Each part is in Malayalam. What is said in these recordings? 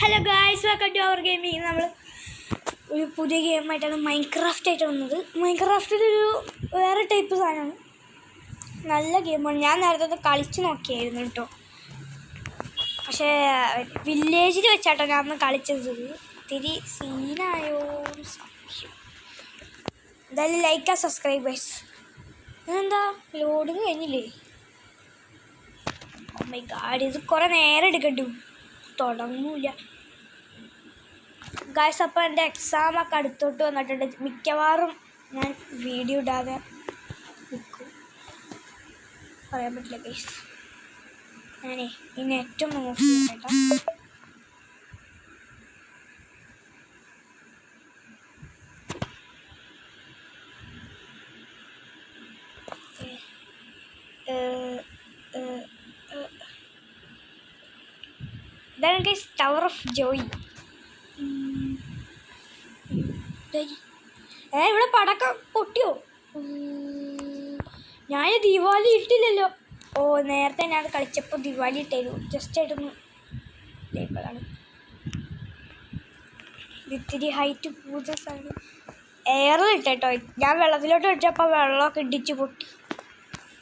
Hello guys, welcome to our gaming. നമ്മൾ ഒരു പുതിയ ഗെയിമായിട്ടാണ് മൈൻക്രാഫ്റ്റ് ആയിട്ട് വന്നത്. മൈൻക്രാഫ്റ്റിലൊരു വേറെ ടൈപ്പ് സാധനമാണ്, നല്ല ഗെയിമാണ്. ഞാൻ നേരത്തെ കളിച്ച് നോക്കിയായിരുന്നു കേട്ടോ, പക്ഷേ വില്ലേജിൽ വെച്ചാട്ടോ ഞാൻ അന്ന് കളിച്ചത്. ഇത്തിരി സീനായോ സംശയം. എന്തായാലും ലൈക്ക് ആ സബ്സ്ക്രൈബേഴ്സ്. ഇതെന്താ ലോഡിങ് കഴിഞ്ഞില്ലേ? ഓ മൈ ഗാഡ്, ഇത് കുറേ നേരം എടുക്കണ്ടു, തുടങ്ങൂല ഗായ്സ്. അപ്പോൾ എൻ്റെ എക്സാമൊക്കെ അടുത്തോട്ട് വന്നിട്ടുണ്ട്. മിക്കവാറും ഞാൻ വീഡിയോ ഇടാതെ നിൽക്കും, പറയാൻ പറ്റില്ല ഗൈസ്. ഞാനേ ഈ നെറ്റ് ഒന്ന് ഓഫ് ചെയ്യട്ടോ. ഇതാണ് ഗൈസ് ടവർ ഓഫ് ജോയ്. ഇവിടെ പടക്കം പൊട്ടിയോ? ഞാൻ ദിവാലി ഇട്ടില്ലല്ലോ. ഓ, നേരത്തെ ഞാൻ കളിച്ചപ്പോൾ ദിവാലി ഇട്ടായിരുന്നു. ജസ്റ്റ് ആയിട്ടൊന്ന് ഇട്ടേപ്പതാണ്. ഇത്തിരി ഹൈറ്റ് കൂടുതലാണ്. എയറിൽ ഇട്ടോ. ഞാൻ വെള്ളത്തിലോട്ട് ഇട്ടപ്പോൾ വെള്ളമൊക്കെ ഇടിച്ച് പൊട്ടി.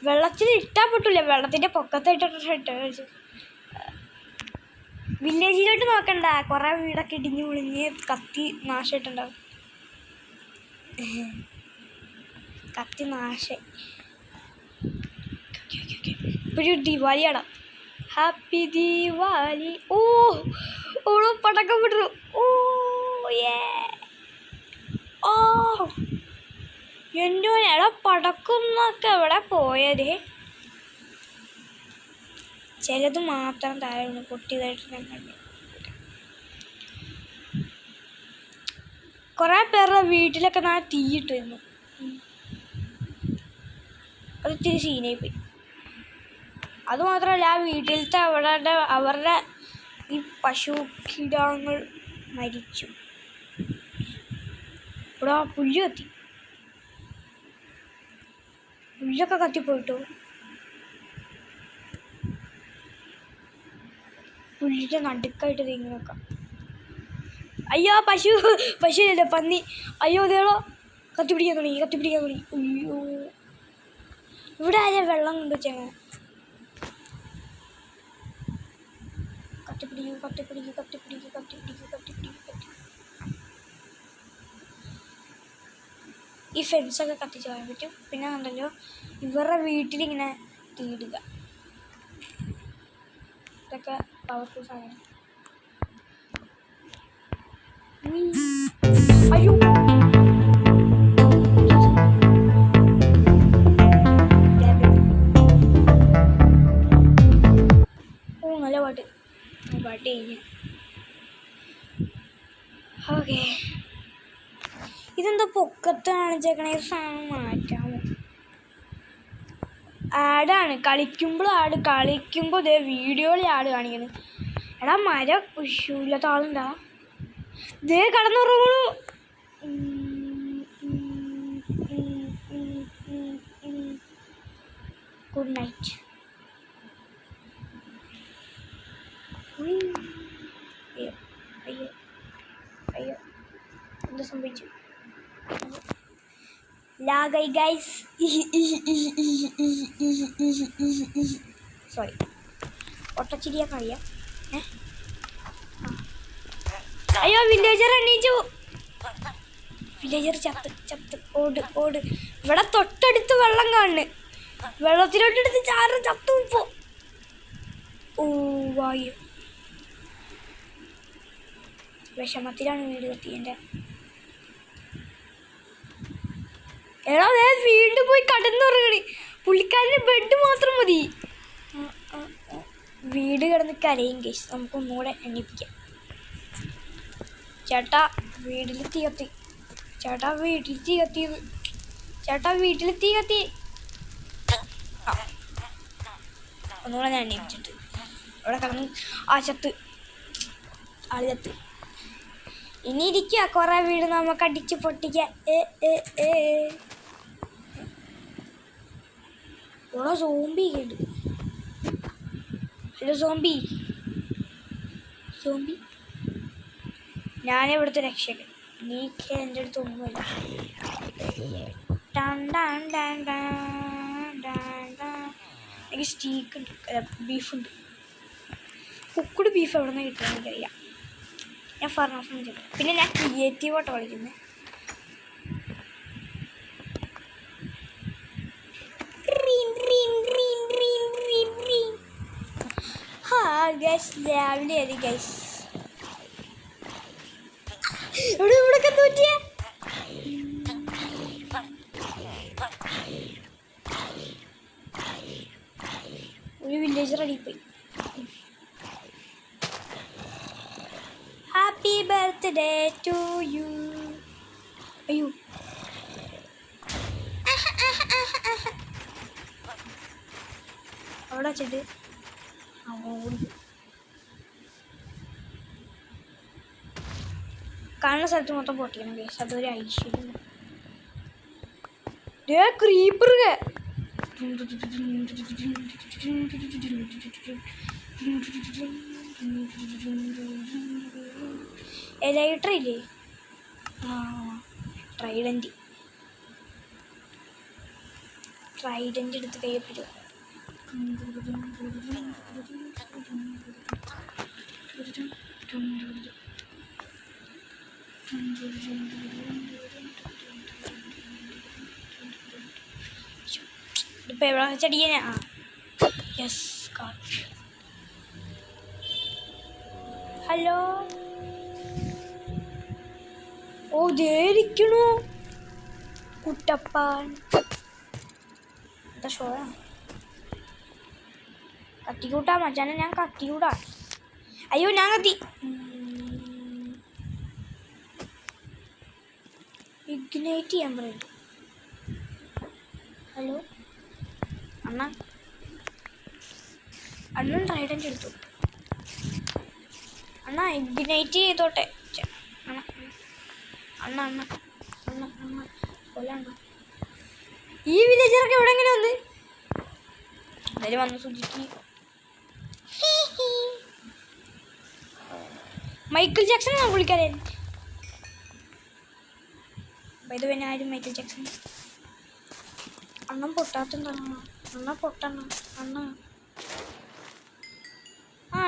വെള്ളത്തിൽ ഇട്ടാൽ പൊട്ടില്ല, വെള്ളത്തിൻ്റെ പൊക്കത്തായിട്ട്. വില്ലേജിലോട്ട് നോക്കണ്ട, കുറേ വീടൊക്കെ ഇടിഞ്ഞ് മുളിഞ്ഞ് കത്തി നാശമായിട്ടുണ്ടാവും. കത്തി നാശം. ഒരു ദിവാലിയാടാ. ഹാപ്പി ദിവാലി. ഓ ഓളോ പടക്കം വിട്ടു. ഓ ഓ എൻ്റെ എടാ, പടക്കുന്നൊക്കെ എവിടെ പോയത്? ചിലത് മാത്രം താഴെ പൊട്ടിയതായിട്ട് ഞാൻ കണ്ടു. കുറേ പേരുടെ വീട്ടിലൊക്കെ ഞാൻ തീയിട്ടിരുന്നു. അത് ഇത്തിരി സീനായി പോയി. അതുമാത്രമല്ല, ആ വീട്ടിലത്തെ അവരുടെ ഈ പശു കിടാങ്ങൾ മരിച്ചു. ഇവിടെ പുല്ല് കത്തി, പുല്ലൊക്കെ കത്തിപ്പോയിട്ടോ. പുല്ലിൻ്റെ നടുക്കായിട്ട് ഇങ്ങനെ വെക്കാം. അയ്യോ, പശുവില്ല, പന്നി. അയ്യോ ഇതേളോ, കത്തിപ്പിടിക്കാൻ തുടങ്ങി. അയ്യോ, ഇവിടെ ആരെയും വെള്ളം കൊണ്ട് വെച്ചേങ്ങനെ. കത്തിപ്പിടിക്കും. ഈ ഫെൻസൊക്കെ കത്തിച്ച് പോകാൻ പറ്റും. പിന്നെ ഉണ്ടല്ലോ, ഇവരുടെ വീട്ടിലിങ്ങനെ തീയിടുക. ഇതൊക്കെ പവർഫുൾ സാധനം. അയ്യോ, ഓ നല്ല പാട്ട് കഴിഞ്ഞു. ഓക്കെ, ഇതെന്താ പൊക്കത്താണ് ചേക്കണേ? സാധനം മാറ്റാമോ? ആഡാണ്. കളിക്കുമ്പോൾ ഇതേ വീഡിയോയിൽ ആഡ് കാണിക്കുന്നത്. എടാ, മരം ഇല്ലാത്ത ആളുണ്ടാ? ഇതേ കടന്നുറങ്ങണു. Good night. അയ്യോ എന്താ സംഭവിച്ചു? ലാഗായി ഗൈസ്. സോറി, ഒട്ടച്ചിരിയൊക്കെ അറിയാം. അയ്യോ, വില്ലേജർ എണീച്ചു. വില്ലേജർ ചത്ത്. ഓട്. ഇവിടെ തൊട്ടടുത്ത് വെള്ളം കാണുന്നു. വെള്ളത്തിലോട്ടെടുത്ത് ചാറ് ചത്തു ഇപ്പോ. ഓ വായു, വിഷമത്തിലാണ് വീട് കത്തിയൻ്റെ. എടാ, വീണ്ടും പോയി കടന്നുറങ്ങണി. പുള്ളിക്കാരൻ്റെ ബെഡ് മാത്രം മതി. വീട് കിടന്ന് കരയും കേസ്. നമുക്കൊന്നുകൂടെ എണ്ണിപ്പിക്കാം. ചേട്ടാ, വീട്ടിൽ തീ കത്തി. ഒന്നുകൂടെ ഞാൻ എണ്ണിപ്പിച്ചിട്ട് ഇവിടെ കിടന്ന് ആള് ചത്ത്. ഇനി ഇരിക്കുക, കുറേ വീട് നമുക്ക് അടിച്ച് പൊട്ടിക്കാം. ഇവിടെ സോംബി ഉണ്ട്. Hello zombie. ഞാനിവിടുത്തെ രക്ഷകൻ. നീക്ക് എൻ്റെ അടുത്ത് ഒന്നുമില്ല. എനിക്ക് സ്റ്റീക്ക് ഉണ്ട്, ബീഫുണ്ട്. കുക്കുഡ് ബീഫ് എവിടെ നിന്ന് കിട്ടുമെന്ന് എനിക്കറിയാം. ഞാൻ ഫർണസ് ചെയ്തു. പിന്നെ ഞാൻ ക്രിയേറ്റീവായിട്ട് കളിക്കുന്നത്. രാവിലെ ആയി ഗൈസ്. ഇവിടൊക്കെ തോറ്റിയ ഒരു വില്ലേജർ അടിപ്പോയി. Happy birthday to you. അയ്യോ അവിടെ വെച്ചിട്ട് കാണുന്ന സ്ഥലത്ത് മൊത്തം പൊട്ടിക്കണം ഗൈസ്. അതൊരു ഐശ്വര്യം. ക്രീപ്പർ എലൈറ്റർ ഇല്ലേ? ട്രൈഡൻറ്റ് എടുത്ത് കയ്യപ്പിച്ചു. ഇപ്പം എവിടെ ചെടിയനെ? യെസ്. ഹലോ. ഓ ദേരിക്കണു കുട്ടപ്പാൻ. എന്താ ഷോയാണ്? കത്തിക്കൂട്ടാ മച്ചാനെ, ഞാൻ കത്തിക്കൂടാ. അയ്യോ ഞാൻ കത്തി. ഇഗ്നൈറ്റ് ചെയ്യാൻ പറയും. ഹലോ അണ്ണൻ ട്രൈഡൻ്റ് എടുത്തു. അണ്ണ ഇഗ്നൈറ്റ് ചെയ്തോട്ടെ. അണ്ണ കൊല്ലണ്ട. ഈ വില്ലേജറൊക്കെ എവിടെ എങ്ങനെ വന്ന്? എന്തായാലും വന്ന് സൂചിക്ക്. മൈക്കിൾ ജാക്സൺ ആണ് വിളിക്കാരേ. ഇത് പിന്നെ ആരും മൈക്കിൾ ജാക്സൺ. അണ്ണം പൊട്ടാത്തെന്താണ്? അണ്ണ പൊട്ടണം അണ്ണ.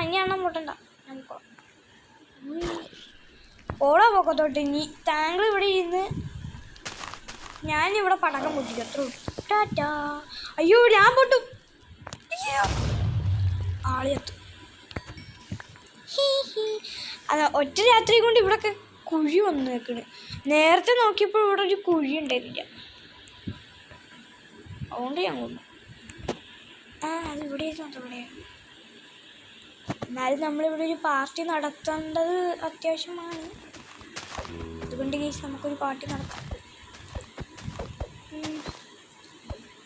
ഇനി അണ്ണം പൊട്ടണ്ട. ഓടാ പോക്കത്തോട്ട്. ഇനി താങ്കൾ ഇവിടെ ഇരുന്ന് ഞാനിവിടെ പടക്കം പൊട്ടിക്കും. അത്ര ടാറ്റാ. അയ്യോ ഞാൻ പൊട്ടും. ആളിയെത്തും. അതാ ഒറ്റ രാത്രി കൊണ്ട് ഇവിടെയൊക്കെ കുഴി വന്നു വെക്കണ്. നേരത്തെ നോക്കിയപ്പോൾ ഇവിടെ ഒരു കുഴി ഉണ്ടായിരുന്നില്ല. അതുകൊണ്ട് ഞാൻ കൊന്നു. അത് ഇവിടെ എന്നാലും നമ്മളിവിടെ ഒരു പാർട്ടി നടത്തേണ്ടത് അത്യാവശ്യമാണ്. അതുകൊണ്ട് കേസ് നമുക്കൊരു പാർട്ടി നടത്താം.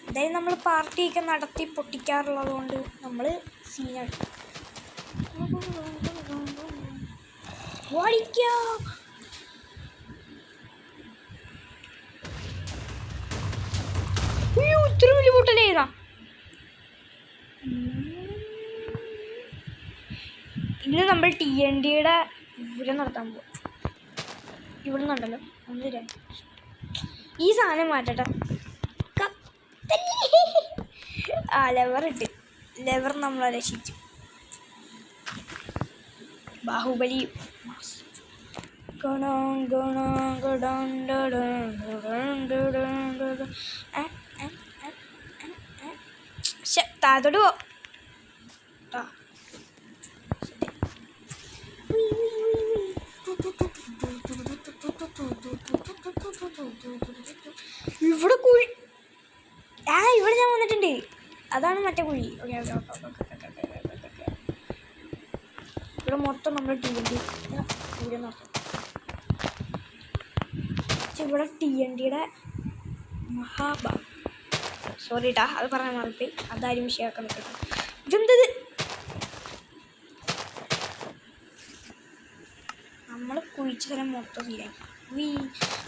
എന്തായാലും നമ്മൾ പാർട്ടിയൊക്കെ നടത്തി പൊട്ടിക്കാറുള്ളത് കൊണ്ട് നമ്മൾ സീനാണ്. ഇത്ര വലിയ പൊട്ടലേതാ? ഇന്ന് നമ്മൾ TNTയുടെ പൂരം നടത്താൻ പോകും. ഇവിടെ നിന്നുണ്ടല്ലോ ഈ സാധനം മാറ്റട്ടെ. ലെവർ നമ്മളെ രക്ഷിച്ചു. ബാഹുബലി. താഴത്തോട്ട് പോ. ഇവിടെ കുഴി. ഇവിടെ ഞാൻ വന്നിട്ടുണ്ട്. അതാണ് മറ്റേ കുഴി. ഇവിടെ മൊത്തം നമ്മൾ പൂരം നടത്തും. ഇവിടെ TNTയുടെ സോറി ട്ടാ, അത് പറയാൻ മറന്നുപോയി. അതാരും വിഷയമാക്കാൻ പറ്റും. ഇതെന്തത്? നമ്മൾ കുഴിച്ച സ്ഥലം മൊത്തം ശരിയാക്കി.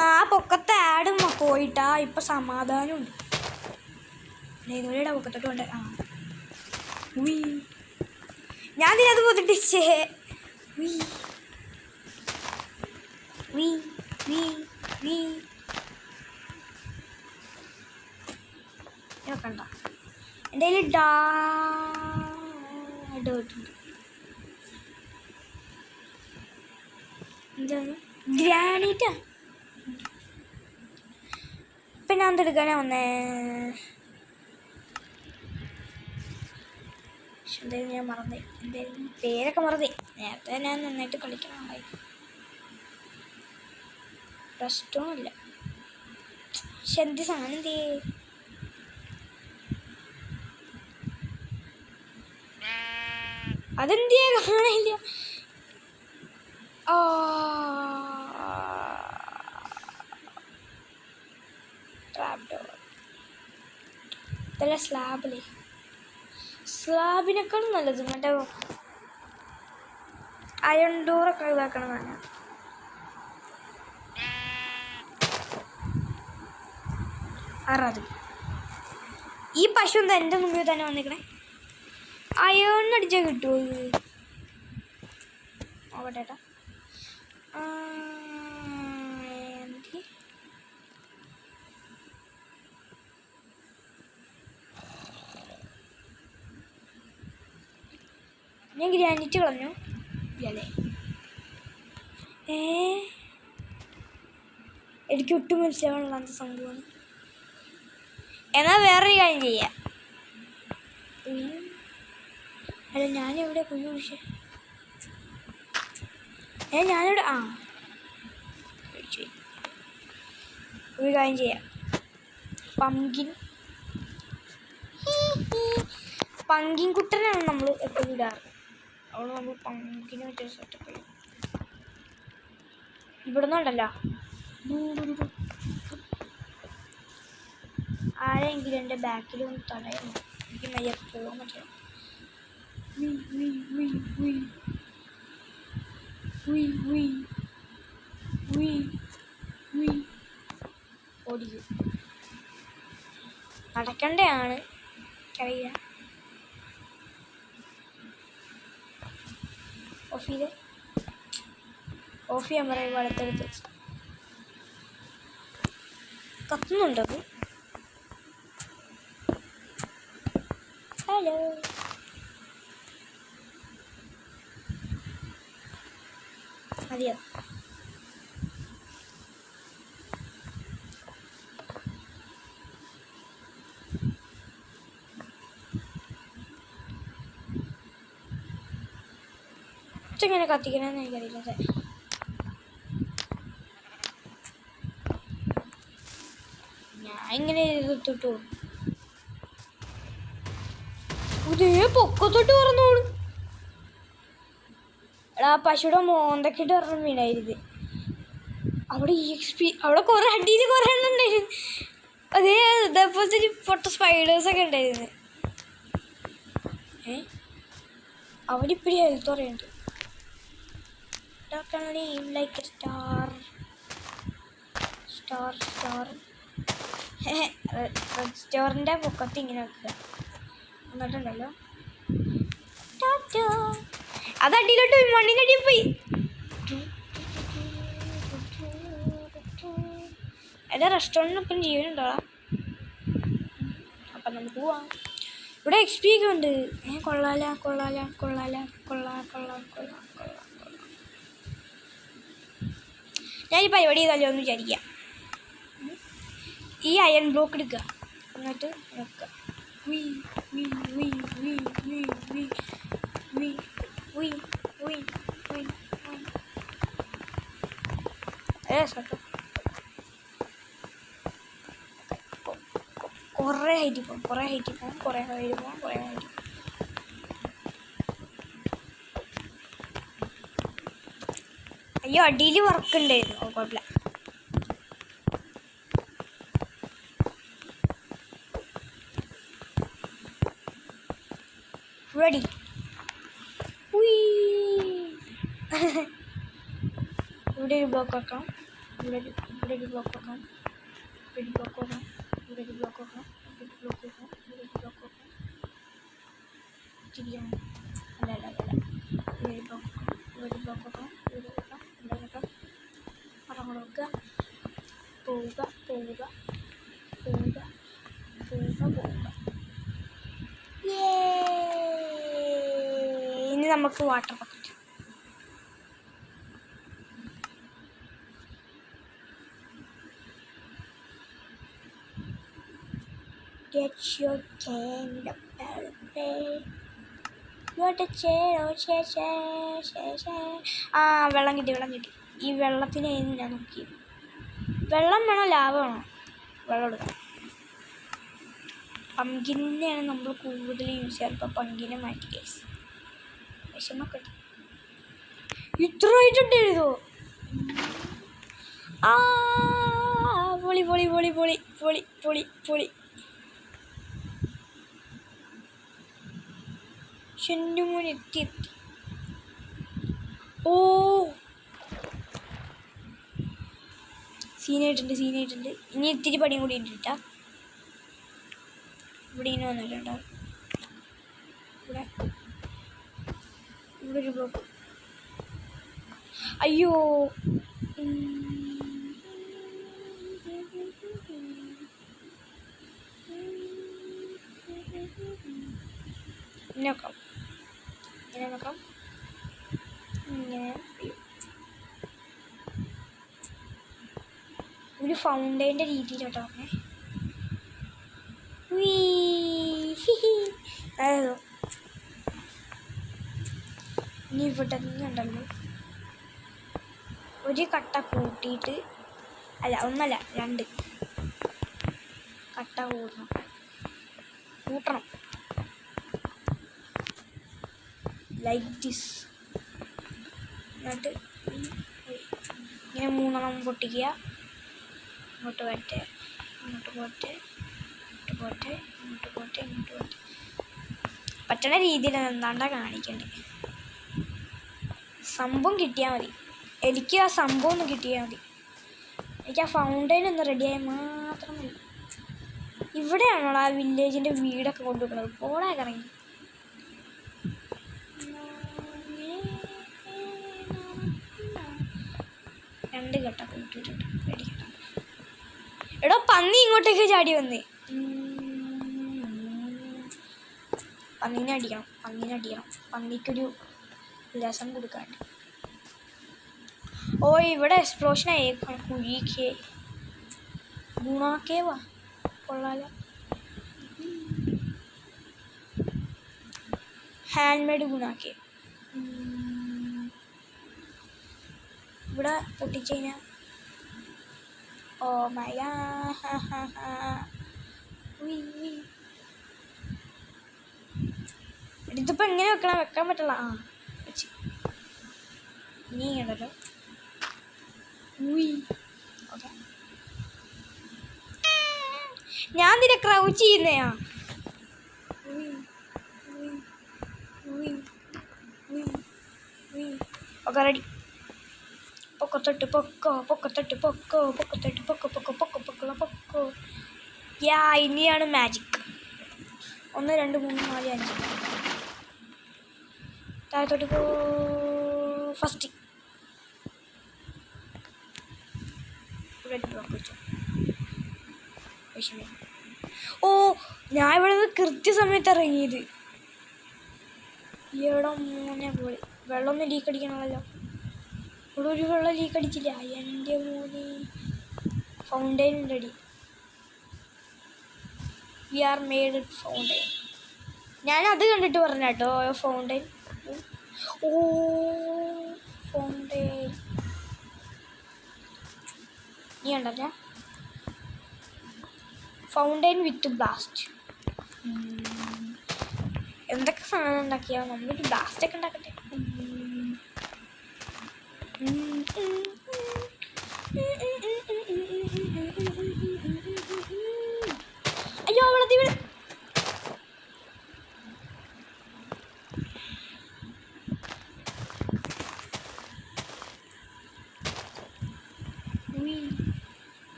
ആ പൊക്കത്തെ ആടും പോയിട്ടാ ഇപ്പം സമാധാനമുണ്ട്. ഇതുവരെയുടെ പൊക്കത്തോട്ട് കൊണ്ട് ഞാൻ ഇതിനകത്ത് പോത്തിട്ടിച്ചേ. വീ വീ വീ കണ്ട എൻ്റെ കയ്യിൽ ഡേർട്ടുണ്ട്. എന്താണ് ഗ്രാനൈറ്റാ. ഇപ്പം ഞാൻ എന്തെടുക്കാനാ വന്നേ? പക്ഷെ എന്തായാലും ഞാൻ മറന്നേ, എന്തായാലും പേരൊക്കെ മറന്നേ. നേരത്തെ ഞാൻ നന്നായിട്ട് കളിക്കണമായി. പ്രശ്നമില്ല. പക്ഷെ എന്ത് സാധനം എന്തേ? അതെന്തിയാ കാണില്ല? ഇതല്ല സ്ലാബിലേ, സ്ലാബിനേക്കാളും നല്ലത് മറ്റേ അയൺ ഡോറൊക്കെ ഇതാക്കണമെന്നാണ്. ആറാത് ഈ പശു എന്താ എൻ്റെ മുമ്പിൽ തന്നെ വന്നിക്കണേ? അയണിനടിച്ചാൽ കിട്ടുമോ ഇത്? നോക്കട്ടെ ഏട്ടാ. ഞാൻ ഗ്രാനൈറ്റ് കളഞ്ഞു ഇല്ലേ? എനിക്ക് ഒട്ടും മനസ്സിലാവാനുള്ള എന്ത് സംഭവമാണ്. എന്നാൽ വേറൊരു കാര്യം ചെയ്യാം. അല്ല ഞാനെവിടെ കുഞ്ഞു കുഴിച്ചേ? ഞാനിവിടെ ഒരു കാര്യം ചെയ്യാം. പങ്കിൻ കുട്ടനാണ് നമ്മൾ എപ്പോഴും ഇടാറ്. അവിടെ നമ്മൾ പങ്കിനെ വെച്ചൊരു സെറ്റപ്പ് ചെയ്യും. ഇവിടെ നിന്നുണ്ടല്ലോ ആരെങ്കിലും എൻ്റെ ബാക്കിൽ ഒന്ന് തടയണം. എനിക്ക് മയ്യ പോകാൻ പറ്റണം. ഓടിക്കും. നടക്കണ്ടയാണ് എനിക്കറിയില്ല. ഓഫ് ചെയ്യാൻ പറയുമ്പോൾ അടുത്തടുത്ത് കത്തുന്നുണ്ടത്. ഹലോ മതിയോ? ഇങ്ങനെ കത്തിക്കണമെന്ന് എനിക്കറിയില്ല. ഞാൻ ഇങ്ങനെ എഴുതിട്ടു ഇതേ പൊക്കത്തോട്ട് പറഞ്ഞോളൂ. എടാ പശുവിടെ മോന്തൊക്കെയിട്ട് പറഞ്ഞ മീനായിരുന്നു. അവിടെ EXP അവിടെ കുറെ അടിയിൽ കുറെ എണ്ണം ഉണ്ടായിരുന്നു. അതേപോലത്തെ പൊട്ട സ്പൈഡേഴ്സൊക്കെ ഉണ്ടായിരുന്നു. അവിടെ ഇപ്പോഴും ഹെൽത്ത് പറയുന്നുണ്ട്. ലൈക്ക് സ്റ്റാർ റെഡ് സ്റ്റോറിൻ്റെ പൊക്കത്ത് ഇങ്ങനെ വെക്കുക എന്നിട്ടുണ്ടല്ലോ. അത് അടിയിലോട്ട് പോയി, മണ്ണിനടിയിൽ പോയി. എൻ്റെ റെസ്റ്റോറൻറ്റിന് ഇപ്പം ജീവനുണ്ടോളാം. അപ്പം നമുക്ക് പോവാം. ഇവിടെ XP ഒക്കെ ഉണ്ട്. കൊള്ളാം. ഞാനീ പരിപാടി ചെയ്താലോ എന്ന് വിചാരിക്കാം. ഈ അയൺ ബ്ലോക്ക് എടുക്കുക, എന്നിട്ട് വെക്കുക. കുറേ ഹൈറ്റിൽ പോകും. അയ്യോ അടിയിൽ വർക്ക് ഉണ്ടായിരുന്നു. കുഴപ്പമില്ല. റെഡി. ഇവിടെ ഒരു ബ്ലോക്ക് വെക്കാം. ഇവിടെ ഒരു ബ്ലോക്ക് വെക്കാം. ശരിയാണ്. അല്ല പോവുക പോവുക പോവുക പോവുക പോവുക. ഇനി നമുക്ക് water bucket. Get your kind of ആ വെള്ളം കിട്ടി. ഈ വെള്ളത്തിന് ഞാൻ നോക്കിയത്. വെള്ളം വേണോ ലാവ വേണോ? വെള്ളം എടുക്കണം. പങ്കിനെയാണ് നമ്മൾ കൂടുതൽ യൂസ് ചെയ്യാറ്. ഇപ്പം പങ്കിനെ മാറ്റി കേസ് വിഷമൊക്കെ ഇത്ര ആയിട്ടുണ്ടായിരുന്നോ? ആ പൊളി പൊളി പൊളി പൊളി പൊളി പൊളി പൊളി. ചെന്നുമോൻ എത്തി. ഓ സീനായിട്ടുണ്ട്. ഇനി ഇത്തിരി പണിയും കൂടി ഇട്ടിട്ടാ. ഇവിടെ ഇങ്ങനെ വന്നിട്ടുണ്ടോ? ഇവിടെ ഒരു ബ്ലോക്ക്. അയ്യോ നോക്കാം. ഇങ്ങനെ നോക്കാം. ഇങ്ങനെ ഒരു ഫൗണ്ടൈൻ്റെ രീതിയിലോട്ടോ. അതോ ഇനി ഇവിടെ നിന്നുണ്ടല്ലോ ഒരു കട്ട കൂട്ടിയിട്ട്, അല്ല ഒന്നല്ല 2 കട്ട കൂട്ടണം ലൈക്ക് ദിസ്. എന്നിട്ട് ഇങ്ങനെ 3 പൊട്ടിക്കുക. ഇങ്ങോട്ട് പോട്ടെ. പറ്റണ രീതിയിൽ എന്താണ്ടാ കാണിക്കണ്ടേ. സംഭവം കിട്ടിയാൽ മതി. എനിക്ക് ആ സംഭവം ഒന്ന് കിട്ടിയാൽ മതി. എനിക്ക് ആ ഫൗണ്ടൈൻ ഒന്ന് റെഡിയായാൽ മാത്രം മതി. ഇവിടെയാണോ ആ വില്ലേജിൻ്റെ വീടൊക്കെ കൊണ്ടുവെക്കുന്നത്? പോടാ കറങ്ങി. രണ്ട് കെട്ടൊക്കെ ഇട്ടിട്ടുണ്ട്. പേടിക്കണ്ട. എടോ പന്നി ഇങ്ങോട്ടേക്ക് ചാടി വന്നേ. പന്നീനെ അടിക്കണം. പന്നിക്കൊരു രസം കൊടുക്കാൻ. ഓ ഇവിടെ എക്സ്പ്ലോഷൻ ആയേക്കാണ്. കുഴിക്കേ ഗുണാക്കേവാ കൊള്ളാലോ. ഹാൻഡ് മെയ്ഡ് ഗുണാക്കേ. ഇവിടെ പൊട്ടിച്ചു കഴിഞ്ഞാൽ ഓ മൈ ഇതിപ്പോൾ എങ്ങനെ വെക്കാൻ പറ്റില്ല. ആ വെച്ച് നീ ഉണ്ടല്ലോ. ഓക്കെ ഞാൻ ഇതിനെ ക്രൗച്ച് ചെയ്യുന്നയാ. Okay ready. പൊക്കോ. യാ ഇനിയാണ് മാജിക്. 1 2 3 4 5 താഴത്തോട്ട് പോ. ഫസ്റ്റ് ബ്ലോക്ക് വെച്ചോ. ഓ ഞാൻ ഇവിടെ നിന്ന് കൃത്യസമയത്ത് ഇറങ്ങിയത്. ഇവിടെ 3 പോയി. വെള്ളമൊന്നും ലീക്ക് അടിക്കണമല്ലോ. ഇവിടെ ഒരു വെള്ളം ലീക്ക് അടിച്ചില്ല. എൻ്റെ മോനെ fountain ready. We are made fountain. ഞാനത് കണ്ടിട്ട് പറഞ്ഞ കേട്ടോ ഫൗണ്ടൈൻ. ഓ ഫൗണ്ടൈൻ നീ ഉണ്ടല്ലേ. Fountain with blast. എന്തൊക്കെ സാധനം ഉണ്ടാക്കിയാൽ നമ്മളൊരു ബ്ലാസ്റ്റൊക്കെ ഉണ്ടാക്കട്ടെ. അയ്യോ വെള്ളത്തിൽ വീട്.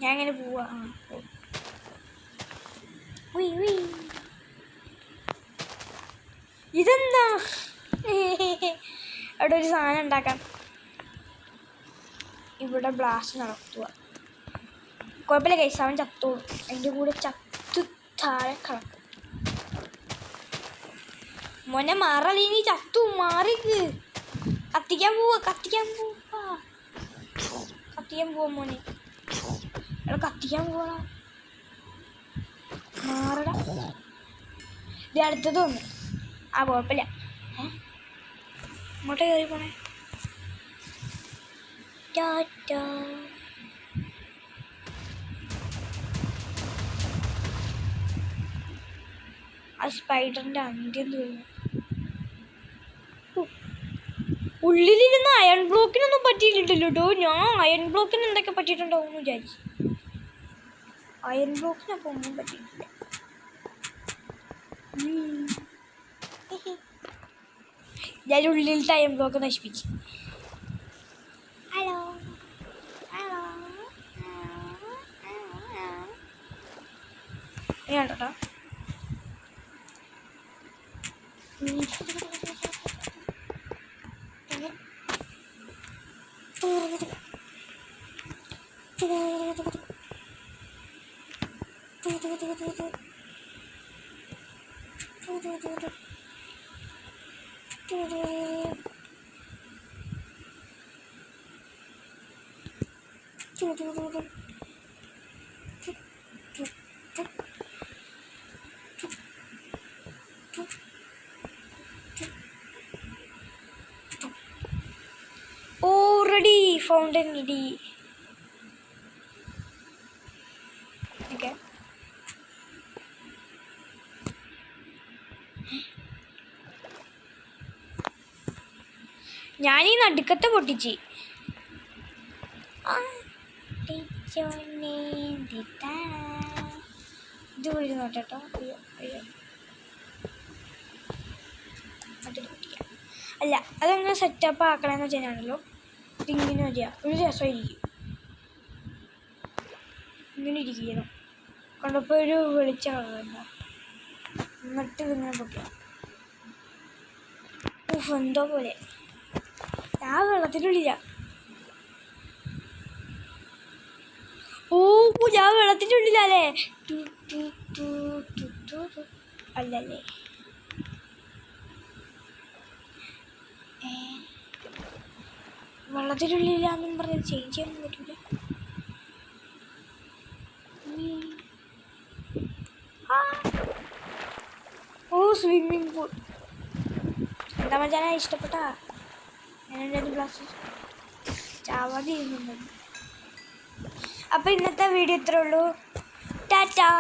ഞാൻ എങ്ങനെ പോവാ? ഇതെന്താ അവിടെ ഒരു സാധനം ഉണ്ടാക്കാം. ഇവിടെ ബ്ലാസ്റ്റ് നടത്തുക. കുഴപ്പമില്ല കൈസ്, അവൻ ചത്തോളും. എൻ്റെ കൂടെ ചത്ത് താഴെ കളക്കും. മോനെ മാറലി, നീ ചത്തു മാറിക്ക്. കത്തിക്കാൻ പോവാ മോനെ. എടാ കത്തിക്കാൻ പോവാ, മാറടാ. ഇത് അടുത്തത് വന്നു. ആ കുഴപ്പമില്ല. ഇങ്ങോട്ട് കയറി പോണേ. ടാറ്റാ. ആ സ്പൈഡറിൻ്റെ അന്ത്യം തീർന്നു. ഉള്ളിലിരുന്ന് അയൺ ബ്ലോക്കിനൊന്നും പറ്റിയിട്ടില്ലല്ലോ കേട്ടോ. ഞാൻ അയൺ ബ്ലോക്കിന് എന്തൊക്കെ പറ്റിയിട്ടുണ്ടാവും എന്ന് വിചാരിച്ചു. അയൺ ബ്ലോക്കിനപ്പോൾ ഒന്നും പറ്റിയിട്ടില്ല. ഞാൻ ഉള്ളിലത്തെ അയൺ ബ്ലോക്ക് നശിപ്പിച്ചു. ഹലോ ഹലോ കേട്ടോ. Already found an ID. Okay. ഞാനീ നടുക്കത്തെ പൊട്ടിച്ച്. ഇത് പോയി നോട്ടോ. അല്ല, അതങ്ങനെ സെറ്റപ്പ് ആക്കണമെന്ന് വെച്ചാണല്ലോ. ഇതിങ്ങനെ വരിക, ഒരു രസമായിരിക്കും. ഇങ്ങനെ ഇരിക്കണം, കണ്ടപ്പോൾ ഒരു വെളിച്ചം എന്താ. എന്നിട്ട് ഇതിങ്ങനെ പൊട്ടുക. എന്തോ പോലെ. ഞാൻ വെള്ളത്തിനുള്ളില്ല. ഞാൻ വെള്ളത്തിൻ്റെ ഉള്ളിലല്ലേ. അല്ലല്ലേ, വെള്ളത്തിനുള്ളില്ലാന്നും പറഞ്ഞത് ചേഞ്ച് ചെയ്യാനൊന്നും പറ്റില്ല. Swimming pool. എന്താ മച്ചാനെ, ഇഷ്ടപ്പെട്ടാ? ഞാനെൻ്റെ ക്ലാസ് ചാവാതെ ഇരുന്നുണ്ട്. അപ്പോൾ ഇന്നത്തെ വീഡിയോ ഇത്രേ ഉള്ളൂ. ടാറ്റാ.